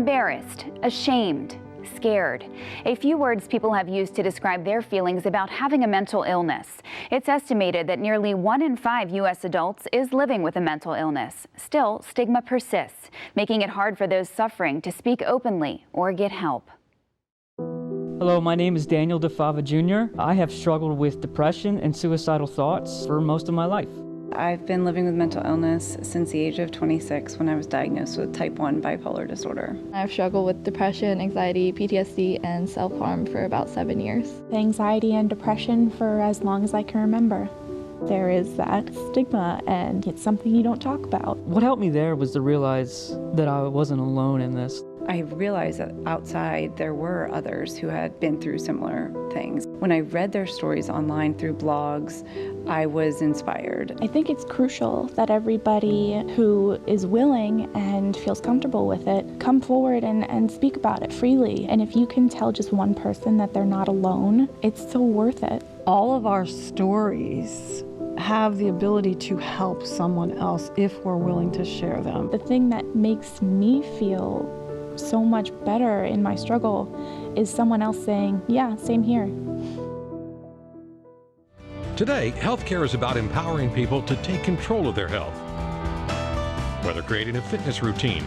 Embarrassed, ashamed, scared. A few words people have used to describe their feelings about having a mental illness. It's estimated that nearly 1 in 5 U.S. adults is living with a mental illness. Still, stigma persists, making it hard for those suffering to speak openly or get help. Hello, my name is Daniel DeFava Jr. I have struggled with depression and suicidal thoughts for most of my life. I've been living with mental illness since the age of 26 when I was diagnosed with type 1 bipolar disorder. I've struggled with depression, anxiety, PTSD, and self-harm for about 7 years. Anxiety and depression for as long as I can remember. There is that stigma, and it's something you don't talk about. What helped me there was to realize that I wasn't alone in this. I realized that outside there were others who had been through similar things. When I read their stories online through blogs, I was inspired. I think it's crucial that everybody who is willing and feels comfortable with it come forward and speak about it freely. And if you can tell just one person that they're not alone, it's so worth it. All of our stories have the ability to help someone else if we're willing to share them. The thing that makes me feel so much better in my struggle is someone else saying, yeah, same here. Today, healthcare is about empowering people to take control of their health. Whether creating a fitness routine,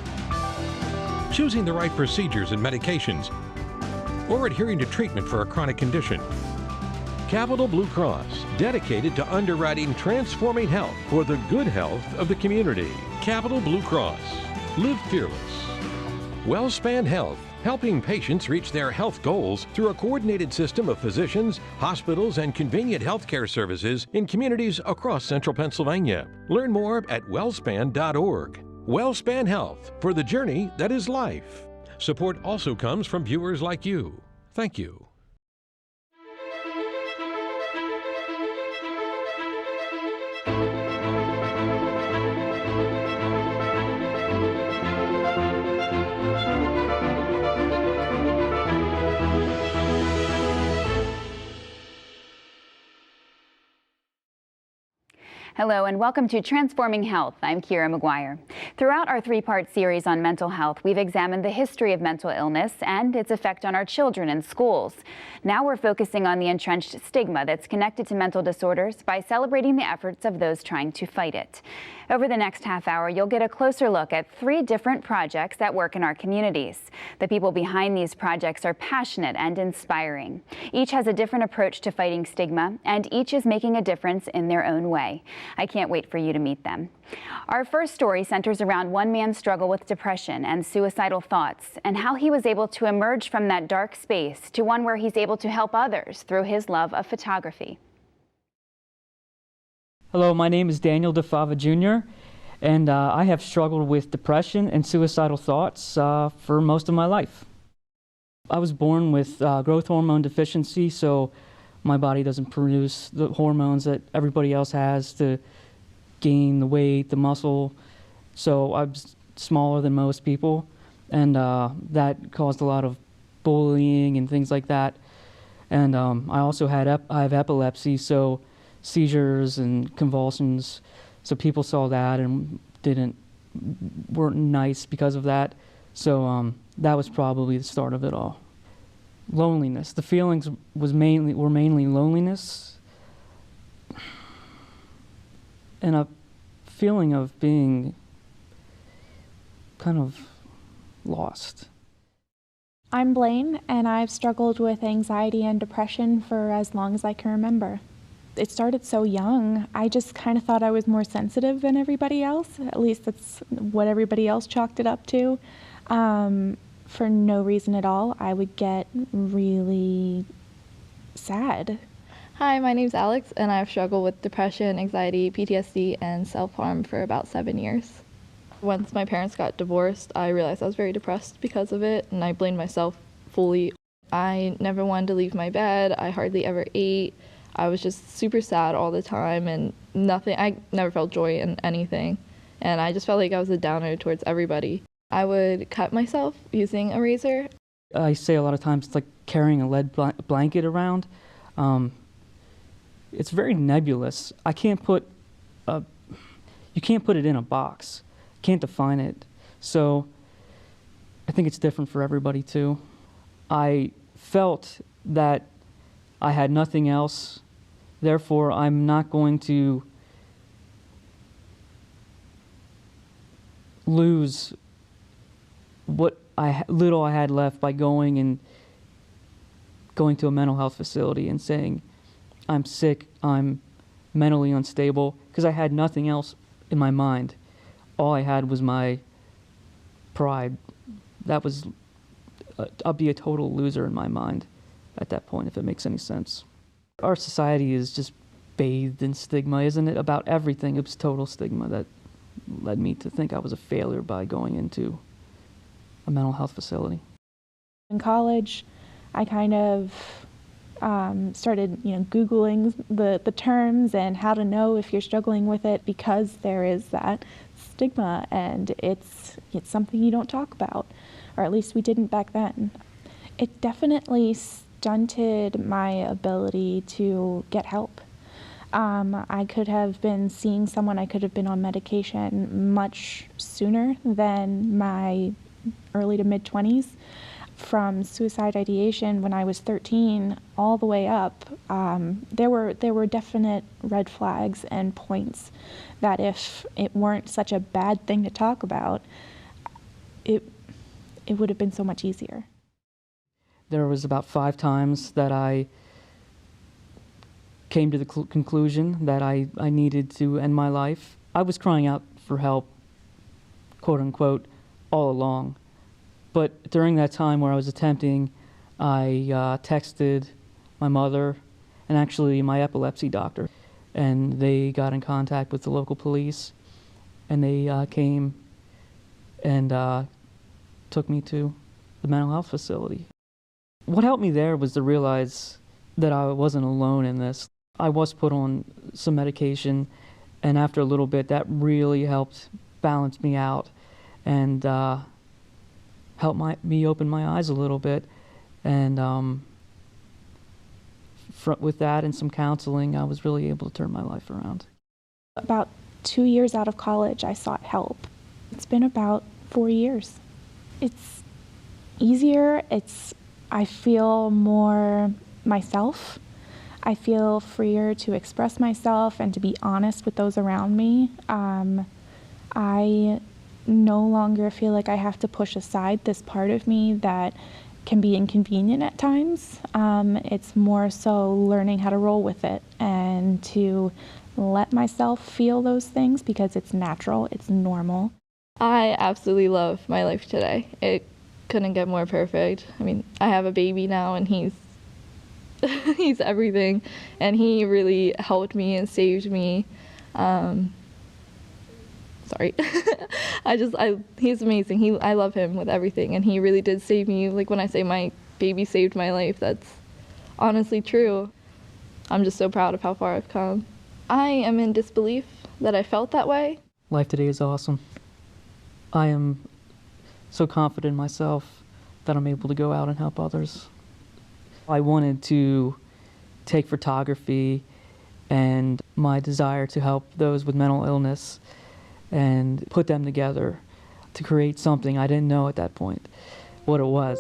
choosing the right procedures and medications, or adhering to treatment for a chronic condition. Capital Blue Cross, dedicated to underwriting transforming health for the good health of the community. Capital Blue Cross. Live fearless. WellSpan Health, helping patients reach their health goals through a coordinated system of physicians, hospitals, and convenient healthcare services in communities across central Pennsylvania. Learn more at wellspan.org. WellSpan Health, for the journey that is life. Support also comes from viewers like you. Thank you. Hello and welcome to Transforming Health. I'm Kira McGuire. Throughout our 3-part series on mental health, we've examined the history of mental illness and its effect on our children in schools. Now we're focusing on the entrenched stigma that's connected to mental disorders by celebrating the efforts of those trying to fight it. Over the next half hour, you'll get a closer look at 3 different projects that work in our communities. The people behind these projects are passionate and inspiring. Each has a different approach to fighting stigma, and each is making a difference in their own way. I can't wait for you to meet them. Our first story centers around one man's struggle with depression and suicidal thoughts and how he was able to emerge from that dark space to one where he's able to help others through his love of photography. Hello, my name is Daniel DeFava Jr. and I have struggled with depression and suicidal thoughts for most of my life. I was born with growth hormone deficiency, so my body doesn't produce the hormones that everybody else has to gain the weight, the muscle. So I'm smaller than most people, and that caused a lot of bullying and things like that. And I also I have epilepsy, so seizures and convulsions. So people saw that and weren't nice because of that. So that was probably the start of it all. Loneliness. The feelings were mainly loneliness and a feeling of being kind of lost. I'm Blaine, and I've struggled with anxiety and depression for as long as I can remember. It started so young. I just kind of thought I was more sensitive than everybody else. At least that's what everybody else chalked it up to. For no reason at all, I would get really sad. Hi, my name's Alex, and I've struggled with depression, anxiety, PTSD, and self-harm for about 7 years. Once my parents got divorced, I realized I was very depressed because of it, and I blamed myself fully. I never wanted to leave my bed. I hardly ever ate. I was just super sad all the time, and I never felt joy in anything. And I just felt like I was a downer towards everybody. I would cut myself using a razor. I say a lot of times it's like carrying a lead blanket around. It's very nebulous. You can't put it in a box. Can't define it. So I think it's different for everybody too. I felt that I had nothing else, therefore I'm not going to lose what little I had left by going to a mental health facility and saying, I'm sick, I'm mentally unstable, because I had nothing else in my mind. All I had was my pride. That was, I'll be a total loser in my mind at that point, if it makes any sense. Our society is just bathed in stigma, isn't it? About everything. It was total stigma that led me to think I was a failure by going into a mental health facility. In college, I kind of started, Googling the terms and how to know if you're struggling with it, because there is that stigma, and it's something you don't talk about, or at least we didn't back then. It definitely stunted my ability to get help. I could have been seeing someone, I could have been on medication much sooner than my early to mid-20s. From suicide ideation when I was 13 all the way up, there were definite red flags and points that if it weren't such a bad thing to talk about, it would have been so much easier. There was about 5 times that I came to the conclusion that I needed to end my life. I was crying out for help, quote unquote, all along. But during that time where I was attempting, I texted my mother and actually my epilepsy doctor, and they got in contact with the local police, and they came and took me to the mental health facility. What helped me there was to realize that I wasn't alone in this. I was put on some medication, and after a little bit, that really helped balance me out and helped me open my eyes a little bit. And with that and some counseling, I was really able to turn my life around. About 2 years out of college, I sought help. It's been about 4 years. It's easier. I feel more myself. I feel freer to express myself and to be honest with those around me. I no longer feel like I have to push aside this part of me that can be inconvenient at times. It's more so learning how to roll with it and to let myself feel those things because it's natural, it's normal. I absolutely love my life today. It couldn't get more perfect. I mean, I have a baby now, and he's everything, and he really helped me and saved me. Sorry. He's amazing. I love him with everything, and he really did save me. Like when I say my baby saved my life, that's honestly true. I'm just so proud of how far I've come. I am in disbelief that I felt that way. Life today is awesome. I am so confident in myself that I'm able to go out and help others. I wanted to take photography and my desire to help those with mental illness and put them together to create something I didn't know at that point what it was.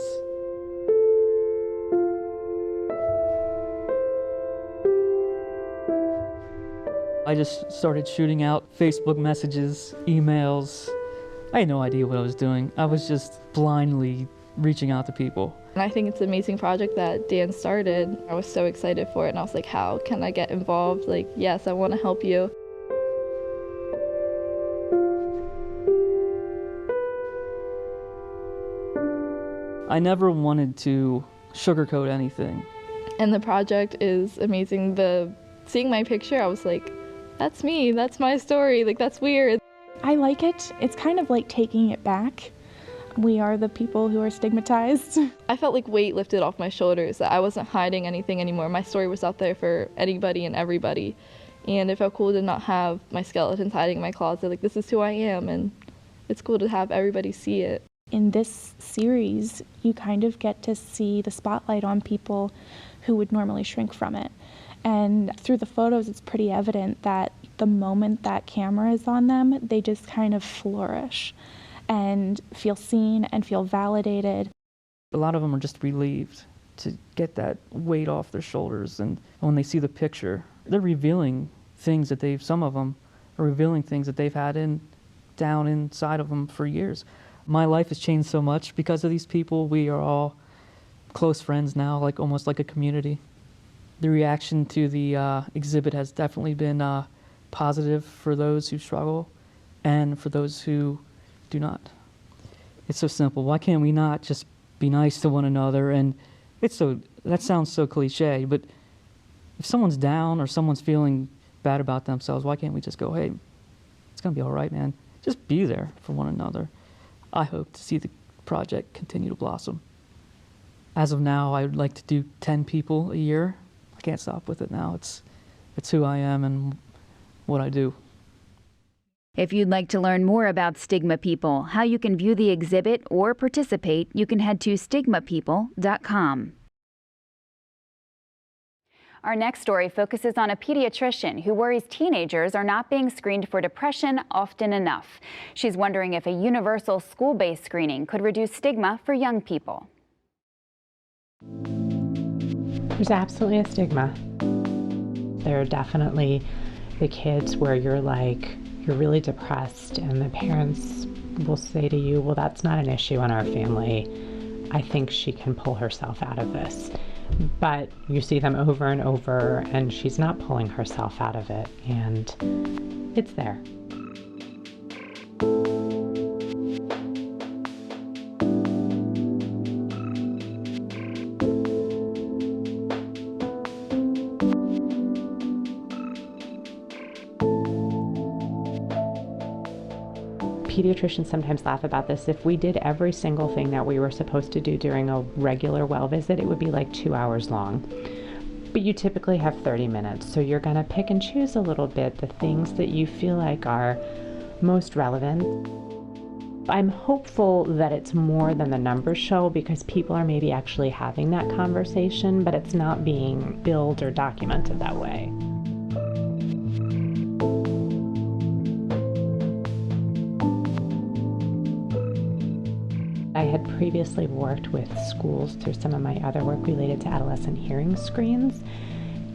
I just started shooting out Facebook messages, emails. I had no idea what I was doing. I was just blindly reaching out to people. And I think it's an amazing project that Dan started. I was so excited for it, and I was like, how can I get involved? Like, yes, I want to help you. I never wanted to sugarcoat anything. And the project is amazing. Seeing my picture, I was like, that's me, that's my story, like that's weird. I like it. It's kind of like taking it back. We are the people who are stigmatized. I felt like weight lifted off my shoulders, that I wasn't hiding anything anymore. My story was out there for anybody and everybody. And it felt cool to not have my skeletons hiding in my closet. Like, this is who I am, and it's cool to have everybody see it. In this series, you kind of get to see the spotlight on people who would normally shrink from it. And through the photos, it's pretty evident that the moment that camera is on them, they just kind of flourish. and feel seen and feel validated. A lot of them are just relieved to get that weight off their shoulders, and when they see the picture, they're revealing things that some of them are revealing things that they've had down inside of them for years. My life has changed so much because of these people. We are all close friends now, almost like a community. The reaction to the exhibit has definitely been positive for those who struggle and for those who do not. It's so simple. Why can't we not just be nice to one another? And that sounds so cliche, but if someone's down or someone's feeling bad about themselves, why can't we just go, hey, it's gonna be all right, man. Just be there for one another. I hope to see the project continue to blossom. As of now, I would like to do 10 people a year. I can't stop with it now. It's who I am and what I do. If you'd like to learn more about Stigma People, how you can view the exhibit or participate, you can head to stigmapeople.com. Our next story focuses on a pediatrician who worries teenagers are not being screened for depression often enough. She's wondering if a universal school-based screening could reduce stigma for young people. There's absolutely a stigma. There are definitely the kids where you're really depressed and the parents will say to you, well, that's not an issue in our family. I think she can pull herself out of this. But you see them over and over and she's not pulling herself out of it, and it's there. Pediatricians sometimes laugh about this. If we did every single thing that we were supposed to do during a regular well visit, it would be like 2 hours long. But you typically have 30 minutes, so you're going to pick and choose a little bit the things that you feel like are most relevant. I'm hopeful that it's more than the numbers show, because people are maybe actually having that conversation, but it's not being billed or documented that way. I had previously worked with schools through some of my other work related to adolescent hearing screens,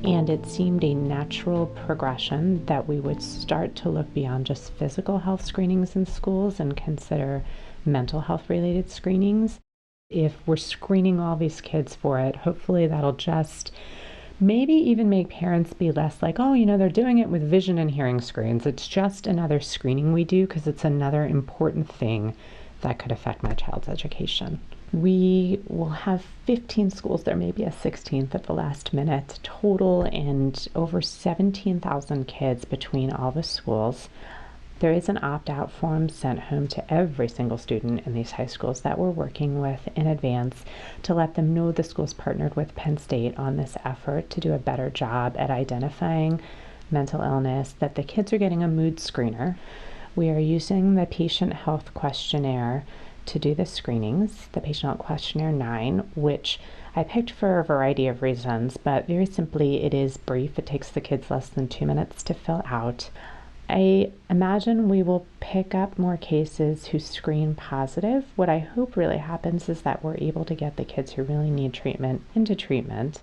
and it seemed a natural progression that we would start to look beyond just physical health screenings in schools and consider mental health related screenings. If we're screening all these kids for it, hopefully that'll just maybe even make parents be less like, oh, they're doing it with vision and hearing screens. It's just another screening we do because it's another important thing that could affect my child's education. We will have 15 schools. There may be a 16th at the last minute total, and over 17,000 kids between all the schools. There is an opt-out form sent home to every single student in these high schools that we're working with in advance to let them know the school's partnered with Penn State on this effort to do a better job at identifying mental illness, that the kids are getting a mood screener. We are using the Patient Health Questionnaire to do the screenings, the Patient Health Questionnaire 9, which I picked for a variety of reasons, but very simply it is brief. It takes the kids less than 2 minutes to fill out. I imagine we will pick up more cases who screen positive. What I hope really happens is that we're able to get the kids who really need treatment into treatment.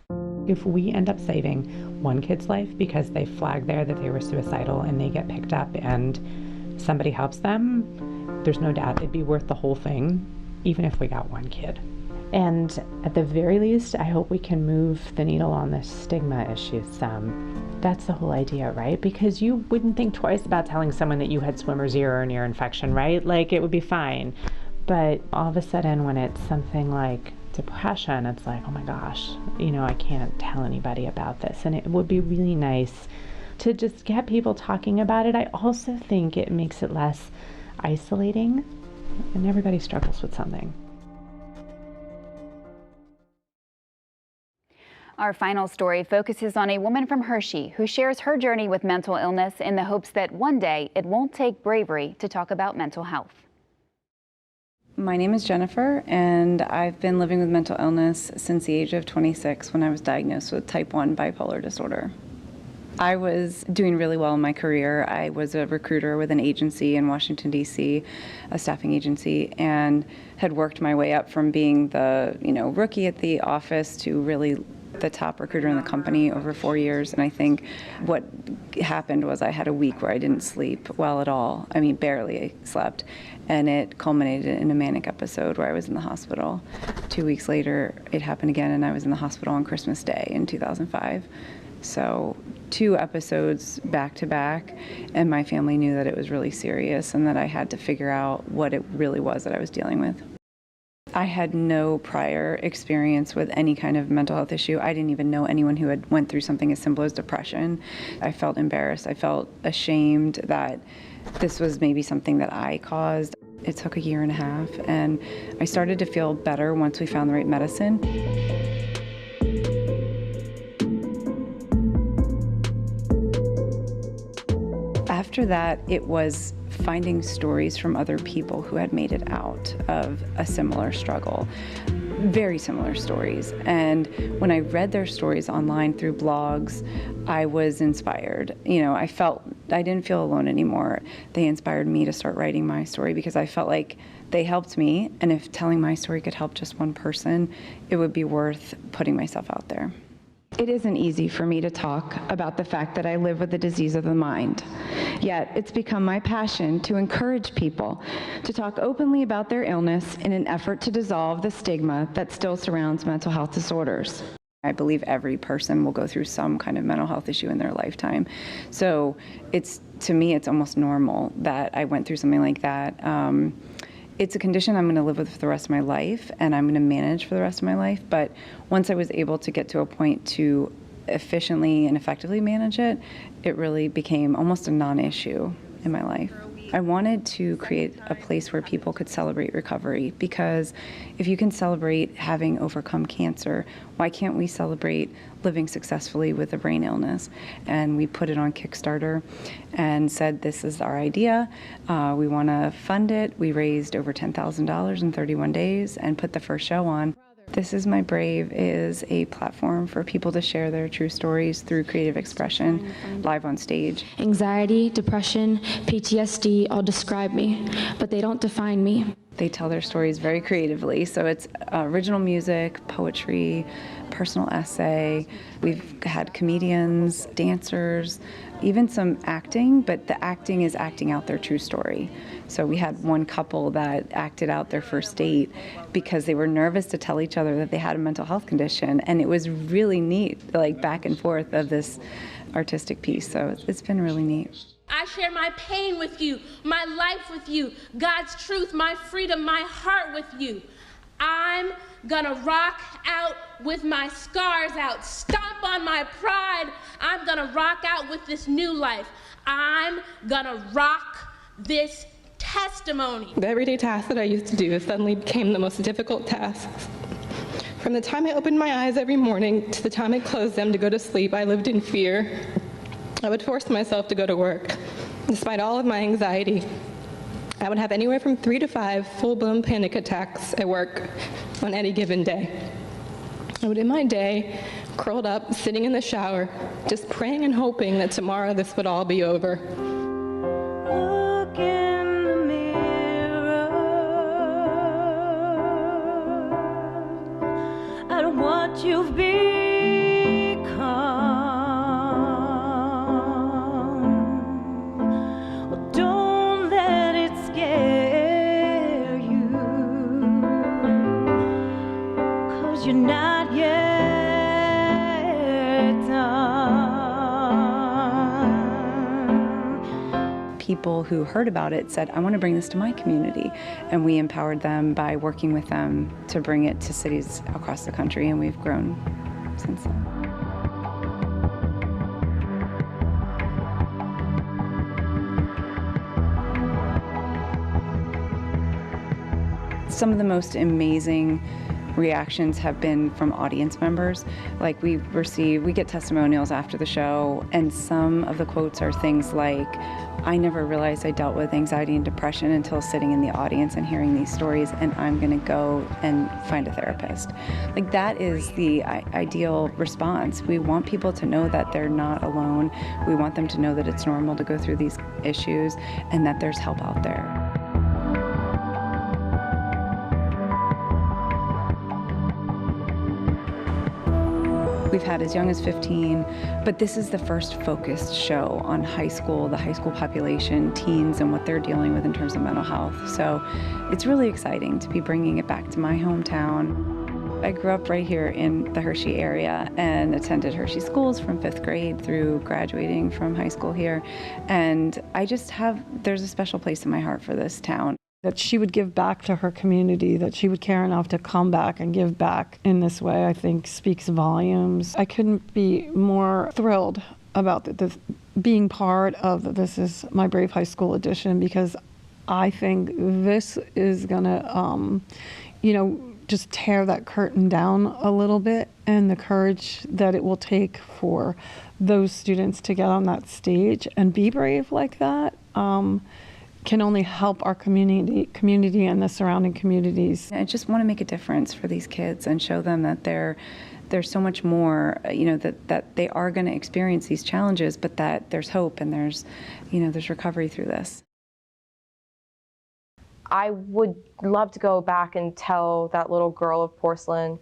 If we end up saving one kid's life because they flagged there that they were suicidal and they get picked up and somebody helps them, there's no doubt it'd be worth the whole thing, even if we got one kid. And at the very least, I hope we can move the needle on this stigma issue some. That's the whole idea, right? Because you wouldn't think twice about telling someone that you had swimmer's ear or an ear infection, right? Like, it would be fine. But all of a sudden, when it's something like depression, it's like, oh my gosh, I can't tell anybody about this. And it would be really nice to just get people talking about it. I also think it makes it less isolating, and everybody struggles with something. Our final story focuses on a woman from Hershey who shares her journey with mental illness in the hopes that one day it won't take bravery to talk about mental health. My name is Jennifer, and I've been living with mental illness since the age of 26 when I was diagnosed with type 1 bipolar disorder. I was doing really well in my career. I was a recruiter with an agency in Washington, D.C., a staffing agency, and had worked my way up from being the, rookie at the office to really the top recruiter in the company over 4 years. And I think what happened was I had a week where I didn't sleep well at all. I mean, barely slept. And it culminated in a manic episode where I was in the hospital. 2 weeks later, it happened again, and I was in the hospital on Christmas Day in 2005. So 2 episodes back to back, and my family knew that it was really serious and that I had to figure out what it really was that I was dealing with. I had no prior experience with any kind of mental health issue. I didn't even know anyone who had went through something as simple as depression. I felt embarrassed. I felt ashamed that this was maybe something that I caused. It took 1.5 years, and I started to feel better once we found the right medicine. After that, it was finding stories from other people who had made it out of a similar struggle, very similar stories. And when I read their stories online through blogs, I was inspired. I didn't feel alone anymore. They inspired me to start writing my story because I felt like they helped me. And if telling my story could help just one person, it would be worth putting myself out there. It isn't easy for me to talk about the fact that I live with a disease of the mind. Yet it's become my passion to encourage people to talk openly about their illness in an effort to dissolve the stigma that still surrounds mental health disorders. I believe every person will go through some kind of mental health issue in their lifetime. So to me, it's almost normal that I went through something like that. It's a condition I'm going to live with for the rest of my life, and I'm going to manage for the rest of my life. But once I was able to get to a point to efficiently and effectively manage it, it really became almost a non-issue in my life. I wanted to create a place where people could celebrate recovery, because if you can celebrate having overcome cancer, why can't we celebrate living successfully with a brain illness? And we put it on Kickstarter and said, this is our idea. We want to fund it. We raised over $10,000 in 31 days and put the first show on. This Is My Brave is a platform for people to share their true stories through creative expression, live on stage. Anxiety, depression, PTSD all describe me, but they don't define me. They tell their stories very creatively, so it's original music, poetry, personal essay. We've had comedians, dancers, even some acting, but the acting is acting out their true story. So we had one couple that acted out their first date because they were nervous to tell each other that they had a mental health condition, and it was really neat, like back and forth of this artistic piece, so it's been really neat. I share my pain with you, my life with you, God's truth, my freedom, my heart with you. I'm gonna rock out with my scars out, stomp on my pride. I'm gonna rock out with this new life. I'm gonna rock this testimony. The everyday tasks that I used to do suddenly became the most difficult tasks. From the time I opened my eyes every morning to the time I closed them to go to sleep, I lived in fear. I would force myself to go to work. Despite all of my anxiety, I would have anywhere from 3 to 5 full-blown panic attacks at work on any given day. I would end my day curled up, sitting in the shower, just praying and hoping that tomorrow this would all be over. Look in the mirror at what you've become. Well, don't let it scare you, 'cause you're not yet done. People who heard about it said, I want to bring this to my community. And we empowered them by working with them to bring it to cities across the country, and we've grown since then. Some of the most amazing reactions have been from audience members. Like we get testimonials after the show, and some of the quotes are things like, "I never realized I dealt with anxiety and depression until sitting in the audience and hearing these stories, and I'm going to go and find a therapist." Like that is the ideal response. We want people to know that they're not alone. We want them to know that it's normal to go through these issues and that there's help out there. We've had as young as 15, but this is the first focused show on the high school population, teens, and what they're dealing with in terms of mental health. So it's really exciting to be bringing it back to my hometown. I grew up right here in the Hershey area and attended Hershey schools from 5th grade through graduating from high school here. And there's a special place in my heart for this town. That she would give back to her community, that she would care enough to come back and give back in this way, I think speaks volumes. I couldn't be more thrilled about being part of This Is My Brave High School edition, because I think this is gonna, just tear that curtain down a little bit, and the courage that it will take for those students to get on that stage and be brave like that. Can only help our community and the surrounding communities. I just want to make a difference for these kids and show them that there's so much more, that they are going to experience these challenges, but that there's hope and there's recovery through this. I would love to go back and tell that little girl of porcelain,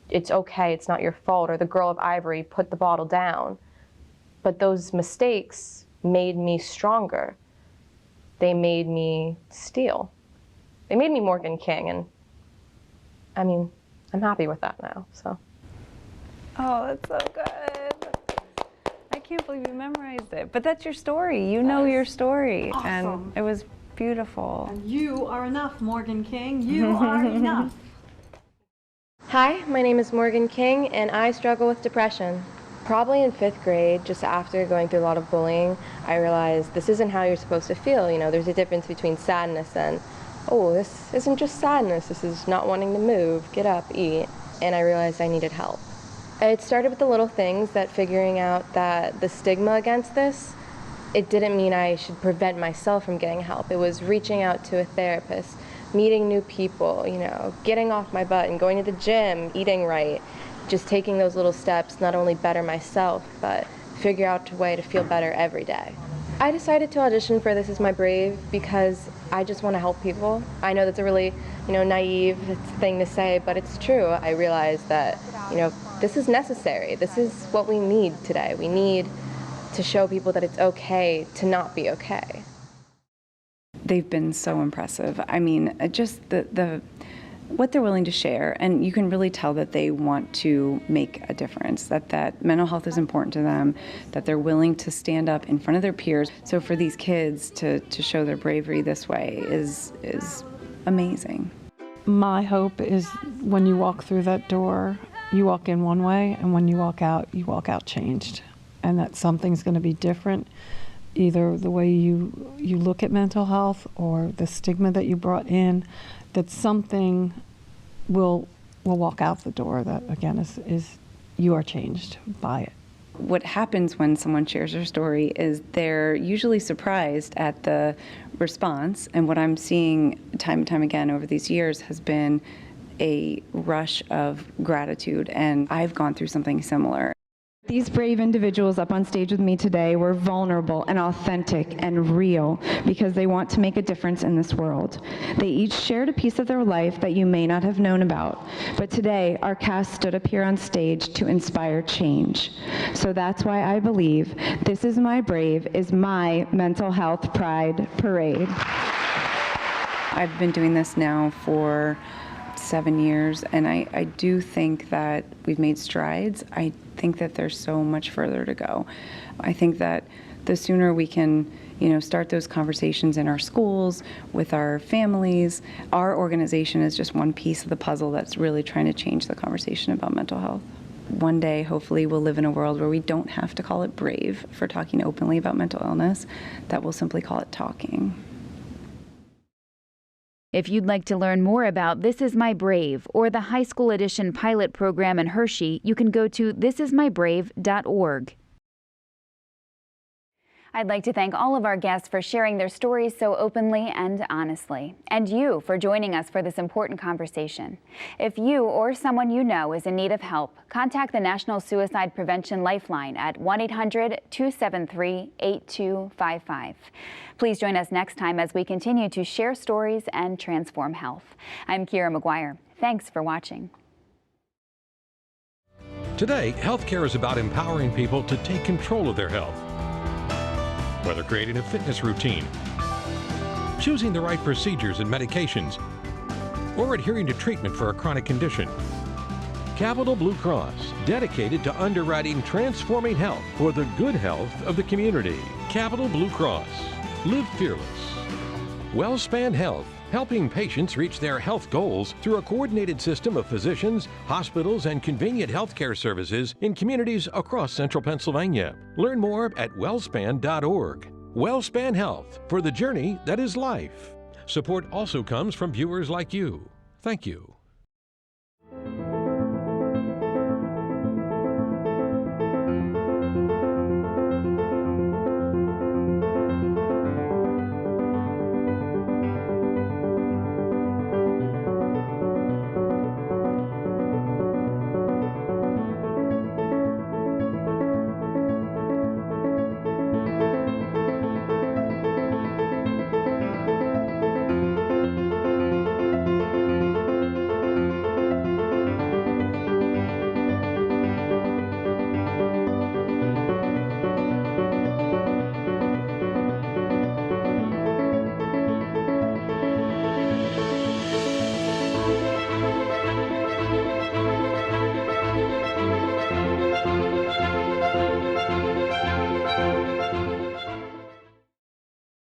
it's okay, it's not your fault, or the girl of ivory, put the bottle down. But those mistakes made me stronger. They made me Steele. They made me Morgan King, and I mean, I'm happy with that now, so. Oh, that's so good. I can't believe you memorized it, but that's your story. You know your story, awesome. And it was beautiful. And you are enough, Morgan King. You are enough. Hi, my name is Morgan King, and I struggle with depression. Probably in 5th grade, just after going through a lot of bullying, I realized this isn't how you're supposed to feel. There's a difference between sadness and, oh, this isn't just sadness, this is not wanting to move, get up, eat. And I realized I needed help. It started with the little things, that figuring out that the stigma against this, it didn't mean I should prevent myself from getting help. It was reaching out to a therapist, meeting new people, getting off my butt and going to the gym, eating right. Just taking those little steps, not only better myself, but figure out a way to feel better every day. I decided to audition for This Is My Brave because I just want to help people. I know that's a really, naive thing to say, but it's true. I realized that, this is necessary. This is what we need today. We need to show people that it's okay to not be okay. They've been so impressive. I mean, just what they're willing to share, and you can really tell that they want to make a difference, that mental health is important to them, that they're willing to stand up in front of their peers. So for these kids to show their bravery this way is amazing. My hope is when you walk through that door, you walk in one way, and when you walk out changed, and that something's going to be different, either the way you look at mental health or the stigma that you brought in, that something will walk out the door that, again, is you are changed by it. What happens when someone shares their story is they're usually surprised at the response, and what I'm seeing time and time again over these years has been a rush of gratitude, and I've gone through something similar. These brave individuals up on stage with me today were vulnerable and authentic and real because they want to make a difference in this world. They each shared a piece of their life that you may not have known about, but today our cast stood up here on stage to inspire change. So that's why I believe This Is My Brave is my mental health pride parade. I've been doing this now for 7 years, and I do think that we've made strides. I think that there's so much further to go. I think that the sooner we can, start those conversations in our schools, with our families. Our organization is just one piece of the puzzle that's really trying to change the conversation about mental health. One day, hopefully, we'll live in a world where we don't have to call it brave for talking openly about mental illness, that we'll simply call it talking. If you'd like to learn more about This Is My Brave or the High School Edition pilot program in Hershey, you can go to thisismybrave.org. I'd like to thank all of our guests for sharing their stories so openly and honestly, and you for joining us for this important conversation. If you or someone you know is in need of help, contact the National Suicide Prevention Lifeline at 1-800-273-8255. Please join us next time as we continue to share stories and transform health. I'm Kira McGuire. Thanks for watching. Today, healthcare is about empowering people to take control of their health. Whether creating a fitness routine, choosing the right procedures and medications, or adhering to treatment for a chronic condition. Capital Blue Cross, dedicated to underwriting transforming health for the good health of the community. Capital Blue Cross. Live fearless. WellSpan Health, helping patients reach their health goals through a coordinated system of physicians, hospitals, and convenient healthcare services in communities across central Pennsylvania. Learn more at wellspan.org. WellSpan Health, for the journey that is life. Support also comes from viewers like you. Thank you.